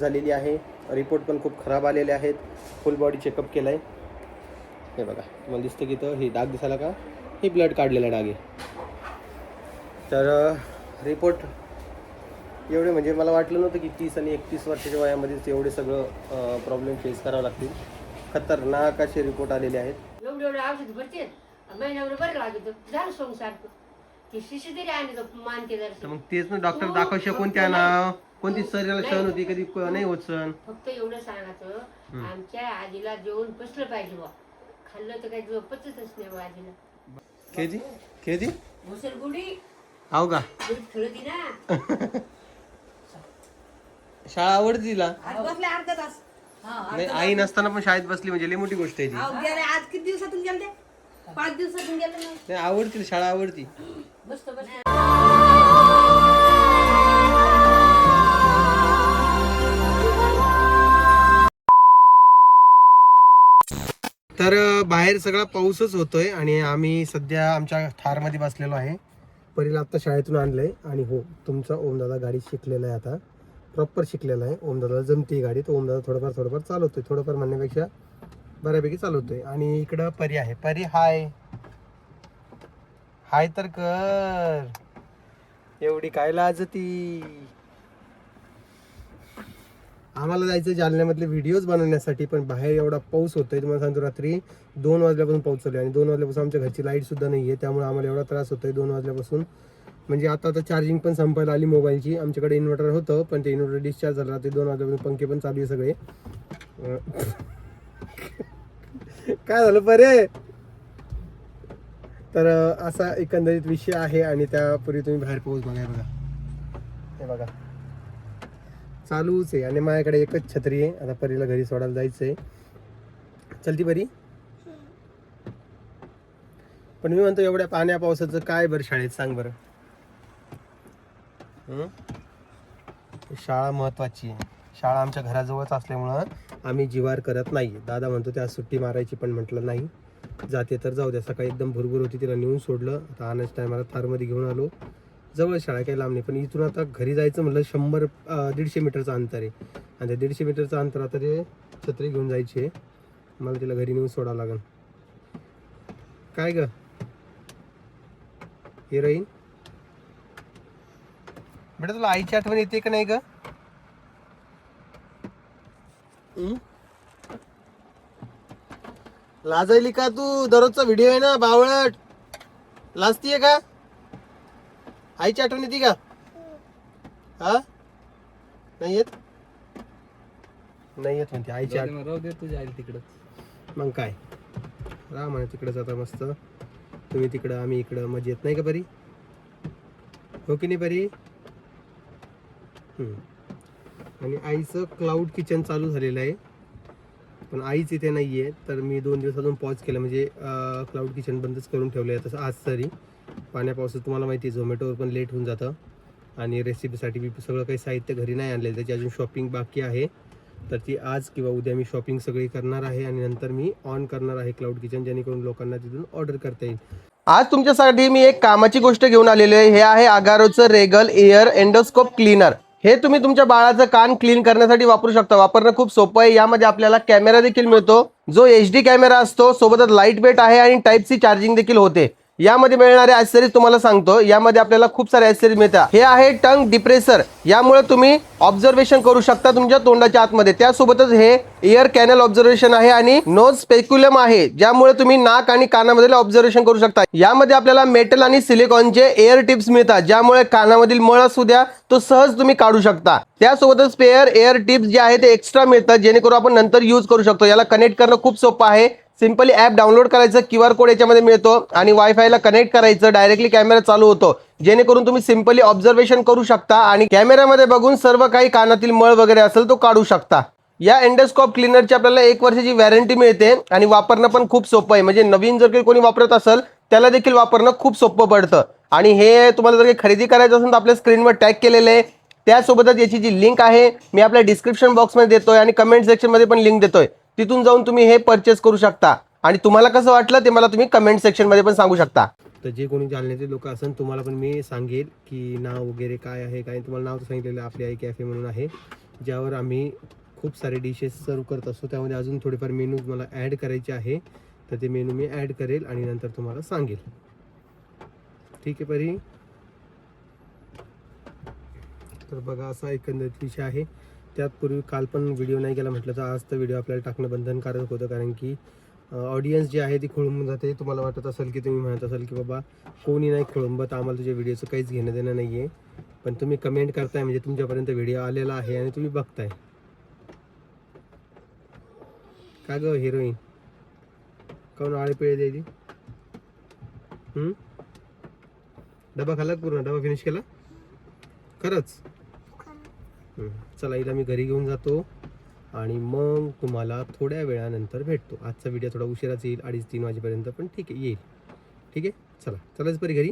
झालेली आहे. रिपोर्ट पण खूप खराब आलेले आहेत. फुल बॉडी चेकअप केला आहे. हे बघा तुम्हाला दिसतं की इथं हे डाग दिसायला का, हे ब्लड काढलेला डाग आहे. तर रिपोर्ट एवढे म्हणजे मला वाटलं नव्हतं की 30 आणि 31 वर्षाच्या वयामध्येच एवढे सगळं प्रॉब्लेम फेस करावं लागतील. खतरनाक असे रिपोर्ट आलेले आहेत. एवढे औषध भरते महिन्यावर बरं लागत झालं सोंगसारखं ती शिशी तरी आणि मानते जर मग तेच ना डॉक्टर दाखवशे कोणत्या नाव कोणती शरीराला सहन होती कधी नाही होत सण. फक्त एवढं सांगायचं आमच्या आजीला जेवण पचलं पाहिजे बा. खाल्लं तर काही जेवण पचतच नाही बा आजीला. केजी केजी मुसलगुडी हो का खेळती ना. शाळा आवडते तिला. बसले अर्धा तास. नाही आई नसताना पण शाळेत बसली म्हणजे लई मोठी गोष्ट आहे ती. आज किती दिवसातून गेले? 5 दिवसातून गेले नाही. नाही आवडती शाळा आवडती. बसतो बस. तर बाहेर सगळा पाऊसच होतोय आणि आम्ही सध्या आमच्या थारमध्ये बसलेलो आहे. परीला आत्ता शाळेतून आणलंय आणि हो तुमचा ओमदादा गाडी शिकलेला आहे, आता प्रॉपर शिकलेला आहे. ओमदादाला जमते गाडी, तर ओमदादा थोडंफार चालवतोय. थोडंफार म्हणण्यापेक्षा बऱ्यापैकी चालवतोय. आणि इकडं परी आहे. परी हाय हाय तर कर, एवढी काय लाजती. आम्हाला जायचं जालन्यामधले व्हिडिओज बनवण्यासाठी, पण बाहेर एवढा पाऊस होतोय. तुम्हाला सांगतो रात्री 2 वाजल्यापासून पाऊस चालू आहे आणि 2 वाजल्यापासून आमच्या घरची लाईट सुद्धा नाही आहे. त्यामुळे आम्हाला एवढा त्रास होतोय 2 वाजल्यापासून. म्हणजे आता चार्जिंग पण संपायला आली मोबाईलची. आमच्याकडे इन्व्हर्टर होतं पण ते इन्व्हर्टर डिस्चार्ज झालं रात्री 2 वाजल्यापासून. पंखे पण चालू आहे सगळे. काय झालं परे. तर असा एकंदरीत विषय आहे. आणि त्यापूर्वी तुम्ही बाहेर पाऊस बघा, बघा हे बघा चालूच आहे. आणि माझ्याकडे एकच छत्री आहे. आता परीला घरी सोडायला जायचंय. चलती परी. पण मी म्हणतो एवढ्या पाण्या पावसाचं काय बरं शाळेत सांग बरं. शाळा महत्वाची आहे. शाळा आमच्या घराजवळच असल्यामुळं आम्ही जिवार करत नाही. दादा म्हणतो त्या सुट्टी मारायची, पण म्हटलं नाही जाते तर जाऊ द्या. सकाळी एकदम भरभर होती, तिला नेऊन सोडलं. आता आणायच्या टायमाला थारमध्ये घेऊन आलो. जवळ शाळा काही लांब नाही, पण इथून आता घरी जायचं म्हटलं 100-150 मीटरचं अंतर आहे. आणि त्या 150 मीटरचं अंतर आता ते छत्री घेऊन जायची आहे मला. तिला घरी नेऊन सोडावं लागेल. काय ग हिरोईन बेटा, तुला आईची आठवण येते का नाही ग. लाजायली का तू. दररोजचा व्हिडिओ आहे ना बावळट. लाजतीये का. आईची आठवण येते का. हा नाही येत. नाही येत म्हणते आईची आठवण. राहू दे तुझ्या आईला तिकडं. मग काय राहा म्हणे तिकडंच आता मस्त. तुम्ही तिकडं आम्ही इकडं मजा येत नाही का परी. हो की नाही परी. आणि आईचं क्लाउड किचन चालू झालेलं आहे, पण आईच इथे नाही आहे. तर मी 2 दिवसातून पॉज केलं. म्हणजे क्लाउड किचन बंदच करून ठेवलं आहे तसं आज तरी. पाण्या पावसात तुम्हाला माहिती आहे झोमॅटोवर पण लेट होऊन जातं. आणि रेसिपीसाठी मी सगळं काही साहित्य घरी नाही आणलेलं, त्याची अजून शॉपिंग बाकी आहे. तर ती आज किंवा उद्या मी शॉपिंग सगळी करणार आहे आणि नंतर मी ऑन करणार आहे क्लाउड किचन, जेणेकरून लोकांना तिथून ऑर्डर करता येईल. आज तुमच्यासाठी मी एक कामाची गोष्ट घेऊन आलेलो आहे. हे आहे अगारोचं रेगल एअर एंडोस्कोप क्लीनर. हे तुम्ही तुमच्या बाळाचं कान क्लीन करण्यासाठी वापरू शकता. वापरणं खूप सोपं आहे. यामध्ये आपल्याला कॅमेरा देखील मिळतो, जो HD कॅमेरा असतो. सोबतच लाईट वेट आहे आणि टाईप C चार्जिंग देखील होते. यामध्ये मिळणारे ॲक्सेसरीज तुम्हाला सांगतो. यामध्ये आपल्याला खूप सारे ॲक्सेसरीज मिळतात. हे आहे टंग डिप्रेसर. यामुळे तुम्ही ऑब्झर्वेशन करू शकता तुमच्या तोंडाच्या आतमध्ये. त्यासोबतच हे एअर कॅनल ऑब्झर्वेशन आहे आणि नोज स्पेक्युलम आहे, ज्यामुळे तुम्ही नाक आणि कानामधील ऑब्झर्वेशन करू शकता. यामध्ये आपल्याला मेटल आणि सिलिकॉनचे एअर टिप्स मिळतात, ज्यामुळे कानामधील मळ असू द्या तो सहज तुम्ही काढू शकता. त्यासोबतच स्पेअर एअर टिप्स जे आहे ते एक्स्ट्रा मिळतात, जेणेकरून आपण नंतर यूज करू शकतो. याला कनेक्ट करणं खूप सोपं आहे. सिंपली ॲप डाउनलोड करायचं, QR कोड याच्यामध्ये मिळतो आणि वायफायला कनेक्ट करायचं. डायरेक्टली कॅमेरा चालू होतो, जेणेकरून तुम्ही सिंपली ऑब्झर्वेशन करू शकता आणि कॅमेऱ्यामध्ये बघून सर्व काही कानातील मळ वगैरे असेल तो काढू शकता. या एंडोस्कोप क्लीनरची आपल्याला 1 वर्षाची वॉरंटी मिळते आणि वापरणं पण खूप सोपं आहे. म्हणजे नवीन जर काही कोणी वापरत असेल त्याला देखील वापरणं खूप सोपं पडतं. आणि हे तुम्हाला जर काही खरेदी करायचं असेल तर आपल्या स्क्रीनवर टॅग केलेलं आहे. त्यासोबतच याची जी लिंक आहे मी आपल्या डिस्क्रिप्शन बॉक्समध्ये देतोय आणि कमेंट सेक्शनमध्ये पण लिंक देतोय. तिथून जाऊन तुम्ही हे परचेस करू शकता. आणि तुम्हाला कसं वाटलं ते मला तुम्ही कमेंट सेक्शनमध्ये पण सांगू शकता. तर जे कोणी जालन्याचे लोक असेल तुम्हाला पण मी सांगेल की नाव वगैरे काय आहे. काय तुम्हाला नाव तर सांगितलेलं आपली आई कॅफे म्हणून आहे. ज्यावर आम्ही खूप सारे डिशेस सर्व करत असतो. त्यामध्ये अजून थोडेफार मेनूज मला ॲड करायचे आहे, तर ते मेनू मी ॲड करेल आणि नंतर तुम्हाला सांगेल. ठीक आहे परी. तर बघा असा एकंदरीत विषय आहे. त्यापूर्वी काल पण व्हिडिओ नाही केला म्हटलं तर आज तर व्हिडिओ आपल्याला टाकणं बंधनकारक होतं, कारण की ऑडियन्स जी आहे ती खोळंबून जाते. तुम्हाला वाटत असेल की तुम्ही म्हणत असाल की बाबा कोणी नाही खोळंबत, आम्हाला तुझ्या व्हिडिओचं काहीच घेणं देणं नाही आहे, पण तुम्ही कमेंट करताय म्हणजे तुमच्यापर्यंत व्हिडिओ आलेला आहे आणि तुम्ही बघताय. का ग हिरोईन, काऊन आळे पिळे द्यायची? डबा खाल्ला पूर्ण? डबा फिनिश केला खरंच? चला हिला मी घरी घेऊन जातो आणि मग तुम्हाला थोड्या वेळानंतर भेटतो. आजचा व्हिडिओ थोडा उशिराच येईल, 2:30-3 वाजेपर्यंत, पण ठीक आहे येईल. ठीक आहे चला, चलाच परी घरी.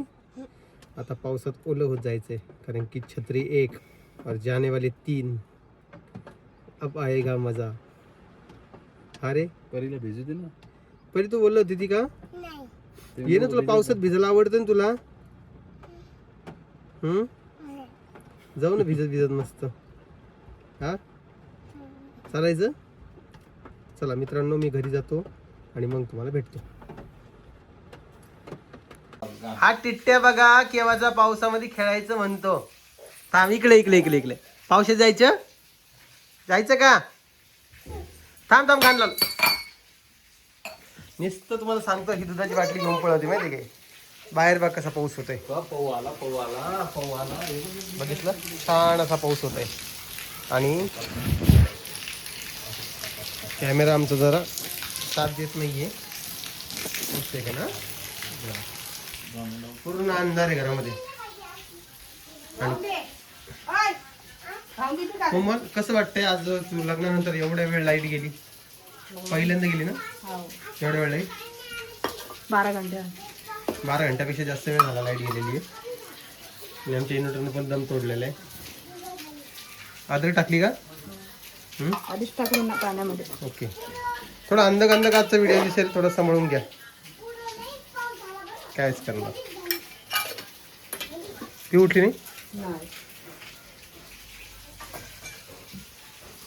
आता पावसात ओलं होत जायचंय, कारण की छत्री 1 और जाने वाले 3. अब आएगा मजा. अरे परीला भिजू दे ना. परी तू बोललं होती ती का ये ना, तुला पावसात भिजायला आवडतं ना तुला? जाऊ ना भिजत भिजत मस्त. हा चालायचं. चला मित्रांनो, मी घरी जातो आणि मग तुम्हाला भेटतो. हा टिट्ट्या बघा केव्हाचा पावसामध्ये खेळायचं म्हणतो. थांब, इकडे इकडे इकडे इकडे. पावसात जायचं जायचं का? थांब थांब, घाण लाल. नुसतं तुम्हाला सांगतो ही दुधाची बाटली घेऊन पळवते माहिती काय. बाहेर बघ कसा पाऊस होतोय. पाऊ आला पाऊ आला पाऊ आला. बघितलं, छान असा पाऊस होतोय. आणि कॅमेरा आमचा जरा साथ देत नाहीये. दिसतंय का ना, पूर्ण अंधार आहे घरामध्ये. कोमल कसं वाटतंय आज तू लग्नानंतर एवढ्या वेळ लाईट गेली? पहिल्यांदा गेली ना एवढ्या वेळ लाईट? 12 घंटे. 12 घंट्यापेक्षा जास्त वेळ झाला लाईट गेलेली आहे. आणि आमच्या इन्व्हर्टरने पण दम तोडलेला आहे. आदर टाकली का? आधीच टाकून ना पाण्यामध्ये. ओके. थोडा अंधक अंधक आजचा व्हिडिओ दिसेल, थोडं सांभाळून घ्या. कायच करणार. ती उठली नाही? नाही.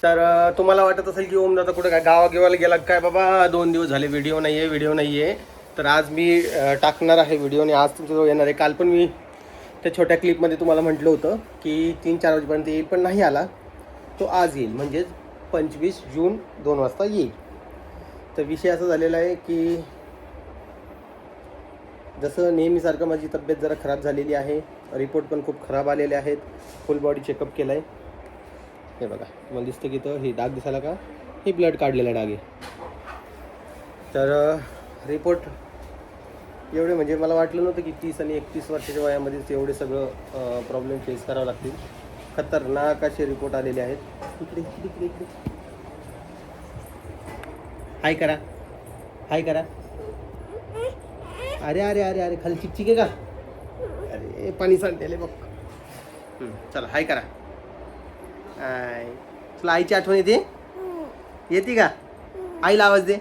तर तुम्हाला वाटत असेल की ओम दादा कुठे काय गावाला गेला काय बाबा, 2 दिवस झाले व्हिडिओ नाही आहे. तर आज मी टाकणार आहे व्हिडिओ आणि आज तुमच्याजवळ येणार आहे. काल पण मी त्या छोट्या क्लिपमध्ये तुम्हाला म्हटलं होतं की 3-4 वाजेपर्यंत येईल, पण नाही आला. तो आज येईल, म्हणजेच 25 जून 2 वाजता येईल. तर विषय असा झालेला आहे की जसं नेहमीसारखं माझी तब्येत जरा खराब झालेली आहे. रिपोर्ट पण खूप खराब आलेले आहेत. फुल बॉडी चेकअप केला आहे. हे बघा तुम्हाला दिसतं की तर हे डाग दिसायला का, हे ब्लड काढलेला डाग आहे. तर रिपोर्ट एवढे म्हणजे मला वाटलं नव्हतं की 30 आणि 31 वर्षाच्या वयामध्येच एवढे सगळं प्रॉब्लेम फेस करावं लागतील. खतरनाक असे रिपोर्ट आलेले आहेत. इकडे इकडे इकडे इकडे हाय करा, हाय करा. अरे अरे अरे अरे खाली चिकचिक आहे का? अरे पाणी सांडतेले बघ. चला हाय करा. हाय. तुला आईची आठवण येते? येते का? आईला आवाज दे.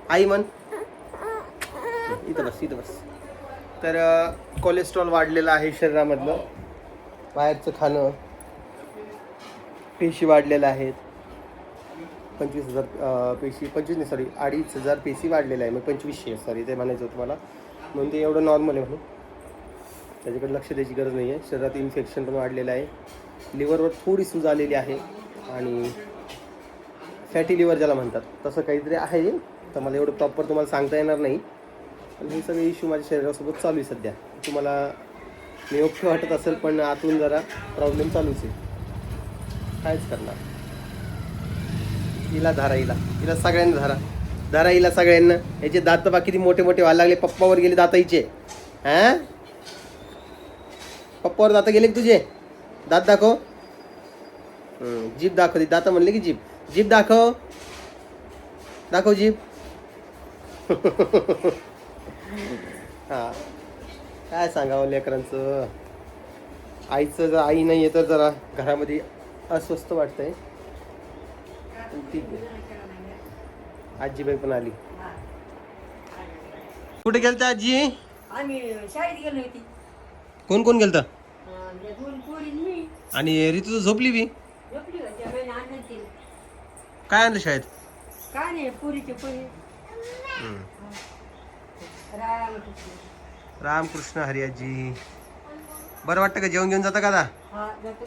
आई म्हण. इथं बस, इथं बस. तर कोलेस्ट्रॉल वाढलेलं आहे शरीरामधलं, बाहेरचं खाणं, पेशी वाढलेल्या आहेत. 25,000 पेशी, 25 नाही सॉरी 2,500 पेशी वाढलेल्या आहे. मग 2500 सॉरी ते म्हणायचं होतं मला. म्हणून ते एवढं नॉर्मल आहे म्हणून त्याच्याकडे लक्ष द्यायची गरज नाही आहे. शरीरात इन्फेक्शन पण वाढलेलं आहे. लिव्हरवर थोडी सूज आलेली आहे आणि फॅटी लिव्हर ज्याला म्हणतात तसं काहीतरी आहे. तर मला एवढं प्रॉपर तुम्हाला सांगता येणार नाही, पण हे सगळे इश्यू माझ्या शरीरासोबत चालू आहे सध्या. तुम्हाला मी ओके वाटत असेल, पण आतून जरा प्रॉब्लेम चालूच आहे. कायच करणार. हिला धारा, हिला सगळ्यांना धारा हिला सगळ्यांना. याचे दात बा किती मोठे मोठे व्हायला लागले. पप्पावर गेले दात हिचे. हां पप्पावर दात गेले तुझे? दात दाखव. जीभ दाखव. दात म्हणले की जीभ दाखव. दाखव जीभ. हा काय सांगावं लेकरांचं. आईचं जर आई नाही आहे तर जरा घरामध्ये अस्वस्थ वाटतंय. ठीक आहे. आजीबाई पण आली. कुठे गेलता आजी? आम्ही शाळेत गेलो होती. कोण कोण गेलता? दोन पोरी मी आणि ऋतू झोपली बी? झोपली काय आणलं शाळेत? काय नाही पुरीचे पोहे. रामकृष्ण. रामकृष्ण हरी आजी. बरं वाटतं का? जेवण घेऊन जाता का आता? हा जातो.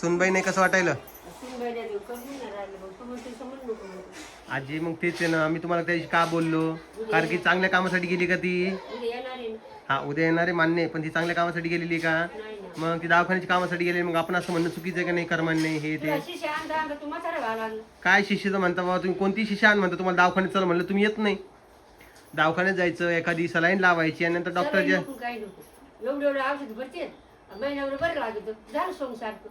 सुनबाई नाही कसं वाटायला? सुनबाईला देऊ करून नाही राहिलं मग तू म्हणते समज नको म्हणते. आजी मग तेच आहे ना, मी तुम्हाला त्या दिवशी का बोललो, कारण की चांगल्या कामासाठी गेली का ती? उद्या येणार आहे ना? हा उद्या येणारे मान्य आहे, पण ती चांगल्या कामासाठी गेलेली का? नाही ना. मग ती दवाखान्याच्या कामासाठी गेली, मग आपण असं म्हणणं चुकीचं आहे का नाही? कर्माने नाही हे तुला ते शिष्य आणता आणता तू म्हातारा व्हायला लागला. काय शिष्याचं म्हणता बाबा तुम्ही? कोणती शिष्य आण म्हणता? तुम्हाला दवाखान्यात चला म्हणलं तुम्ही येत नाही. दवाखान्यात जायचं, एखादी सलाईन लावायची आणि नंतर डॉक्टर जे नको काही नको. एवढे एवढे औषध भरते महिन्यावर बरं लागत झालं सोंगसारखं.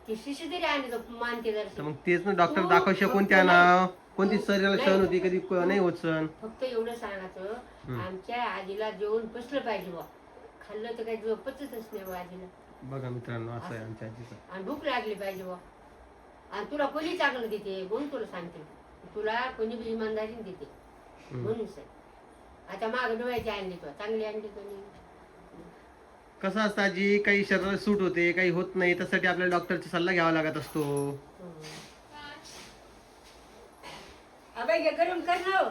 ती शिष्य तरी आणि तो मानते तर जरा. मग तेच ना, डॉक्टर दाखवशा कोणत्या नाव कोणती शरीराला सहन होती, कधी नाही होत सण. फक्त एवढं सांगायचं आमच्या आजीला जेवण पचलं पाहिजे बा. खाल्लं तर काही जेवण पचतच नाही बा आजीला. बघा मित्रांनो, असं आहे आमच्या आजीचं. आणि भूक लागली पाहिजे बा. आणि तुला कोणी चांगलं देते म्हणून तुला सांगते. तुला कोणी बी इमानदारीने देते म्हणून सांग. आता माग डोळ्याची आणली तुला चांगली आणली कोणी. कसं असतं आजी, काही शरीराला सूट होते काही होत नाही, त्यासाठी आपल्याला डॉक्टरचा सल्ला घ्यावा लागत असतो. अबे हे गरम कर ना हो.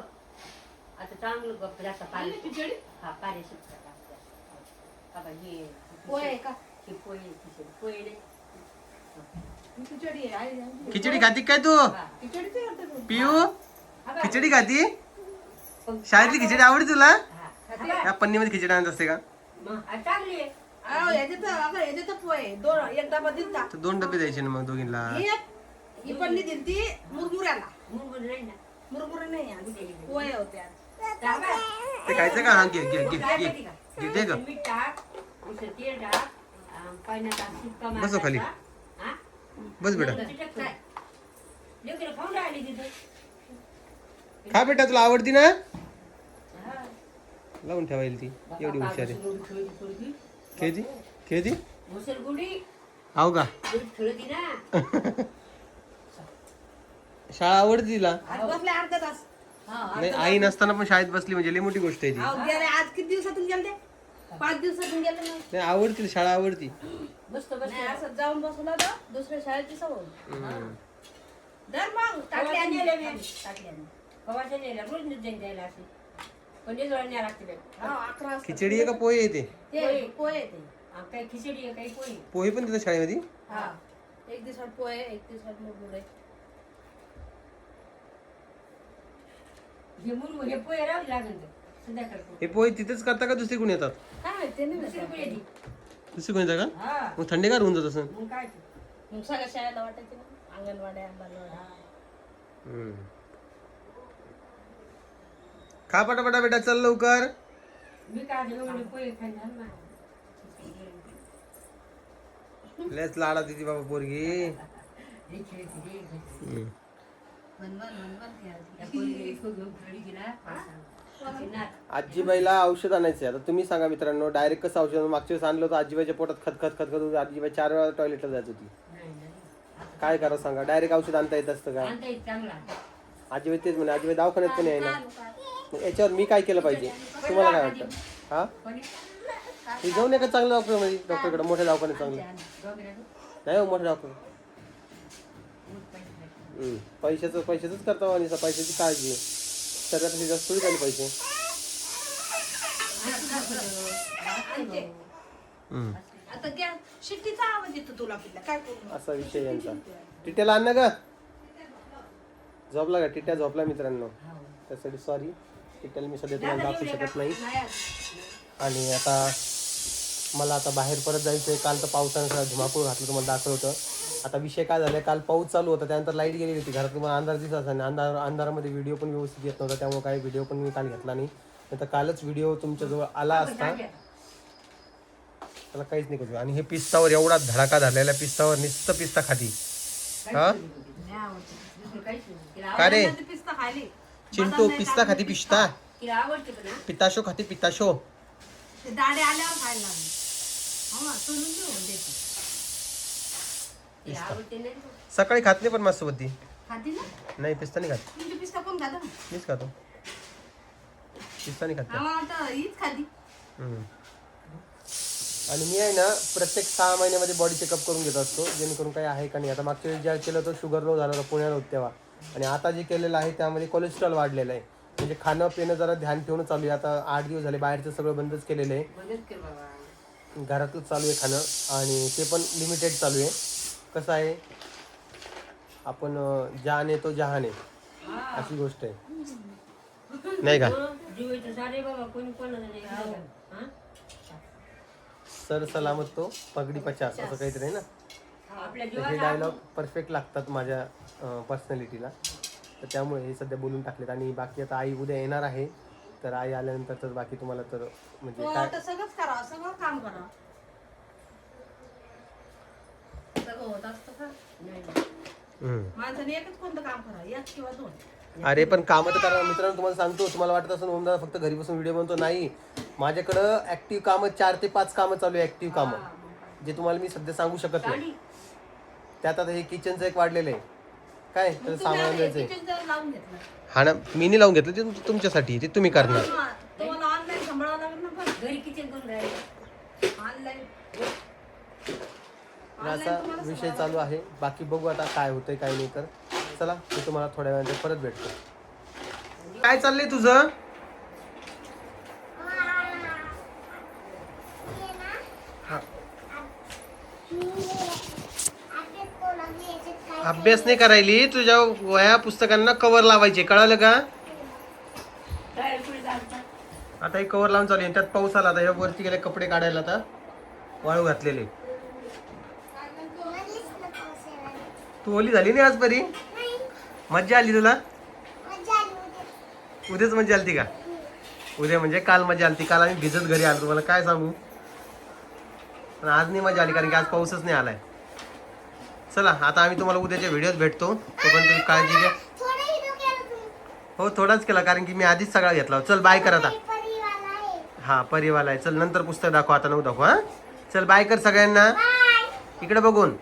आता चांगलं गप्प जास्त पाणी हा पाणी सुटतं. हे पोहे आहे का? हे पोहे खिचडी पोहे नाही. खिचडी आहे, आई. खिचडी खाती काय तू? हा. खिचडीच करते तू. पिऊ हा बा. खिचडी खाती? शाळेतली खिचडी आवडते तुला? हा. हा बा. या पन्नीमध्ये खिचडी आणत असते का? मग आ, चांगली आहे. अहो, याच्यात पोहे दोन एक डबा दिलता. तर 2 डबे द्यायचे ना मग दोघींना. ही पन्नी दिलती मुरमुऱ्याला. मुरमुर नाही ना. मुरमुरे नाही आज. पोहे होते आज. हा बा. ते खायचं का? हा घे घे घे काय घे माहिती का? घे दे ग. मीठ टाक, उसं तेल टाक, पाण्याचा सुक्का बसव खाली. मारायचा. हा? बस बेटा. चिटक काय? लेकरं खाऊन राहिली तिथं. खा बेटा, तुला आवडती ना? हा. लावून ठेवायला ती एवढी हुशार आहे. खेळती. खेळती खेळती मुसलगुडी हाव का? खेळती ना. शाळा आवडते तिला? आज बसले अर्धा तास. नाही, आई नसताना पण शाळेत बसली म्हणजे लई मोठी गोष्ट आहे ती. अहो, गेले आज किती दिवसातून गेले? 5 दिवसातून गेले ना. नाही आवडती तिला, शाळा आवडती. मस्त बस. नाही, असं जाऊन बसवलं होतं दुसऱ्या शाळेची सवय. हम्म. दर मग टाकली आणि नेल्या मी. टाकली आणि. कवाच्या नेल्या रोज जाईन द्यायला असे. पण ते न्याय लागते बाई. हो, 11 वाजता. खिचडी आहे का पोहे आहे ते? ते पोहे ते. काही खिचडी आहे काही पोळी. पोहे पण तिथं शाळेमध्ये? हा. एक दिवसात पोहे, एक दिवसात मुरमुरे. हे मुरमुर हे पोहे राहू लागेल तर. संध्याकाळी हे पोहे तिथेच करता का दुसरी कोण येतात? काय माहिती ते नाही दुसरी माहिती. पोळी दी. दुसरी कोण येतात का? हा. मग थंडेगार होऊन जात असं. मग काय ते? मग सगळ्या शाळेला वाटायचे ना अंगणवाड्या बालवाड्या. खा पटापटा बेटा, चल लवकर. मी काय एवढे पोहे खाणार ना. लयच लाडा तिची बाबा पोरगी. हे खेळती रे, खेळती. हम्म. त्या पोरीला इतकं घेऊन खेळली की ना, अशी नाच. आजीबाईला औषध आणायचं आता तुम्ही सांगा मित्रांनो, डायरेक्ट कसं औषध? मागच्या वेळेस आणलं होतं, आजीबाईच्या पोटात खतखत खतखत होती, आजीबाई 4 वेळा टॉयलेटला जात होती. नाही, नाही. काय करा सांगा? डायरेक्ट औषध आणता येत असतं का? आणता येत चांगला. आजीबाई तेच म्हणे, आजीबाई दवाखान्यात पण आहे ना. मग याच्यावर मी काय केलं पाहिजे? तुम्हाला काय वाटतं? हा, कोणी? हे जाऊन एका चांगल्या डॉक्टरमध्ये, डॉक्टरकडे, मोठ्या दवाखान्यात चांगलं डोक्याला नाही हो, मोठ्या डॉक्टर. पैशाचंच करता आणि पैशाची काळजी शरीरासाठी जास्त थोडी झाली पैसे. आता घ्या शिट्टीचा आवाज येतो तुला पिल्ला काय करू? असा विषय यांचा. टिट्याला आण ना ग. झोपला का? टिट्या झोपला मित्रांनो, त्यासाठी सॉरी. टिट्याला मी सध्या तुम्हाला दाखवू शकत नाही. आणि आता मला आता बाहेर परत जायचं आहे. काल तर पावसाने सगळं धुमाकूळ घातलं, तुम्हाला दाखवलं होतं. आता विषय काय झाला, काल पाऊस चालू होता, त्यानंतर लाईट गेलेली होती घरात. तुम्हाला अंधार दिसत आणि अंधारामध्ये व्हिडिओ पण व्यवस्थित येत नव्हता, त्यामुळे काही व्हिडिओ पण मी काल घेतला नाही. नंतर कालच व्हिडिओ तुमच्याजवळ आला असता. त्याला काहीच नाही करू. आणि हे पिस्तावर एवढा धडाका झालेला, पिस्तावर नुसतं पिस्ता खाती. हा का रे पिस्ता खाली चिंटू? पिस्ता खाती? पिस्ता तिला आवडते पण हा. पिताशो खाती? पिताशो ते दाढे आल्यावर खायला लागले. हो ना, सोडून देऊ देते. तिला आवडते नाही. सकाळी खात नाही पण माझ्यासोबत ती. खाती ना नाही, पिस्ता नाही खात. तुमची पिस्ता कोण खातं? मीच खातो. पिस्ता नाही खात त्या. आम्हाला वाटतं हीच खाती. हम्म. आणि मी आहे ना प्रत्येक 6 महिन्यामध्ये बॉडी चेकअप करून घेत असतो, जेणेकरून काही आहे का नाही. आता मागच्या वेळेस ज्या केलं होतं, शुगर लो झालं होतं पुण्याला होतं तेव्हा. आणि आता जे केलेलं आहे त्यामध्ये कोलेस्ट्रॉल वाढलेलं आहे. म्हणजे खाणं पिणं जरा ध्यान ठेवून चालू आहे. आता 8 दिवस झाले बाहेरचं सगळं बंदच केलेलं आहे. मदत कर बाबा. घरातच चालू आहे खाणं आणि ते पण लिमिटेड चालू आहे. कसं आहे आपण जहान आहे तो जहान आहे अशी गोष्ट आहे नाही का. जीवाचं सारे बाबा कोणी कोणाला नाही खायला. हा? सर सलामत तो पगडी 50 असं काहीतरी आहे ना. आपल्या तर हे जीवाला डायलॉग परफेक्ट लागतात माझ्या पर्सनॅलिटीला. तर त्यामुळे हे सध्या बोलून टाकलेत. आणि बाकी आता आई उद्या येणार आहे. तर आई आल्यानंतर तर बाकी तुम्हाला तर म्हणजे तो काय आता सगळंच करा, सगळं काम करा. सगळं होत असतं का? माणसाने एकच कोणतं काम करा, एक किंवा 2. अरे पण कामं तर करा मित्रांनो. तुम्हाला सांगतो, तुम्हाला वाटत असं ओमदा फक्त घरी बसून व्हिडिओ बनतो नाही. माझ्याकडं ऍक्टिव्ह कामं 4 ते 5 कामं चालू आहे. ऍक्टिव्ह कामं जे तुम्हाला मी सध्या सांगू शकत नाही. त्यात आता हे किचनचं एक वाढलेलं आहे. काय तर सामान द्यायचंय. लावून घेतलं. हा ना मी नाही लावून घेतलं ते तुमच्यासाठी ते तुम्ही करणार. तुम्हाला ऑनलाईन सांभाळावं लागेल ना पण. घरी किचन करून राहिलं. ऑनलाईन असा विषय चालू आहे. बाकी बघू आता काय होतंय काय नाही. तर चला मी तुम्हाला थोड्या वेळानंतर परत भेटतो. काय चाललंय तुझं? हा. अभ्यास नाही करायली. तुझ्या वह्या पुस्तकांना कव्हर लावायचे कळालं का. काय पुढे जायचं? आता हे कव्हर लावून चालू आहे. त्यात पाऊस आला. आता हे वरती गेले कपडे काढायला आता वाळू घातलेले. तू ओली झाली नाही आज परी. मज्जा आली तुला. उद्याच मजा आली का. उद्या म्हणजे काल मजा आली. काल आम्ही भिजत घरी आलो तुम्हाला काय सांगू. पण आज नाही मजा आली कारण की आज पाऊसच नाही आलाय. चला आता आम्ही तुम्हाला उद्याच्या व्हिडिओत भेटतो. तोपर्यंत तुम्ही काळजी घ्या. हो थोडाच केला कारण की मी आधीच सगळा घेतला. चल बाय कर आता. हा परिवाला आहे. चल नंतर पुस्तक दाखव आता नको दाखव. हा चल बाय कर सगळ्यांना इकडे बघून.